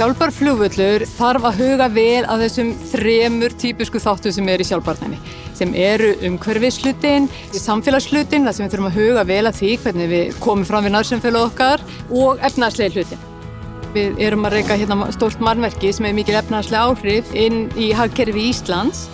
Sjálfbær flugvöllur þarf að huga vel að þessum 3 típisku þáttum sem eru í sjálfbærninni, sem eru umhverfishlutinn, samfélagshlutinn, þar sem við þurfum að huga vel að því hvernig við komum fram við nærsamfélag okkar og efnahagslegi hlutinn. Við erum að reka hérna stórt mannvirki sem er mikil efnahagsleg áhrif inn í hagkerfi Íslands.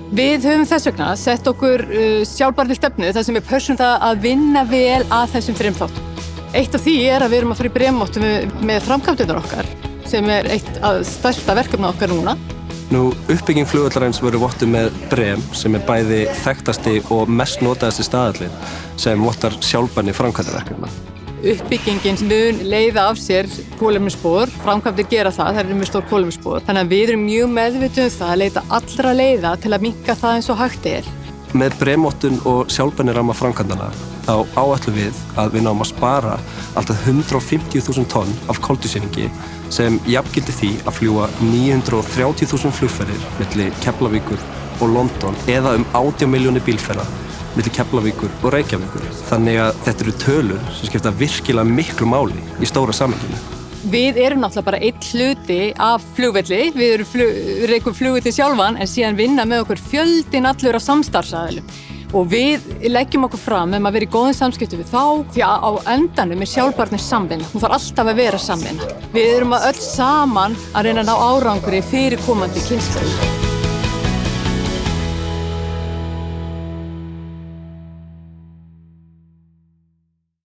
Við höfum þess vegna sett okkur sjálfbærni stefnu þar sem við pössum það að vinna vel að þessum 3 þáttum. Eitt af því er að við erum að fara í bréfmóttum með framkvæmdurnar okkar, sem er eitt af stærsta verkefna okkar núna. Uppbygging flugvallarins verður vottuð með BREEAM, sem er bæði þekktasti og mest notaðasti staðallinn sem vottar sjálfbærni framkvæmdarverkefna. Uppbyggingin mun leiða af sér kolefnisspor, framkvæmdir gera það eru með stór kolefnisspor. Þannig að við erum mjög meðvituð það að leita allra leiða til að minnka það eins og hægt er. Með BREEAM-vottun og sjálfbærniramma framkvæmdanna þá áætlum við að við náum að spara alltaf 150.000 tonn af koltvísýringi sem jafngildir því að fljúga 930.000 flugferðir milli Keflavíkur og London eða 18 milljónir bílferða milli Keflavíkur og Reykjavíkur. Þannig að þetta eru tölur sem skipta virkilega miklu máli í stóra samhenginu. Við erum náttúrulega bara einn hluti af flugvelli, við rekum flugvelli sjálfan en síðan vinna með okkur fjöldinn allur af samstarfsaðilum. Og við leggjum okkur fram að vera í góðum samskiptum við þá því að á endanum er sjálfbærni samvinna. Hún þarf alltaf að vera samvinna. Við erum öll saman að reyna að ná árangri fyrir komandi kynslóðir.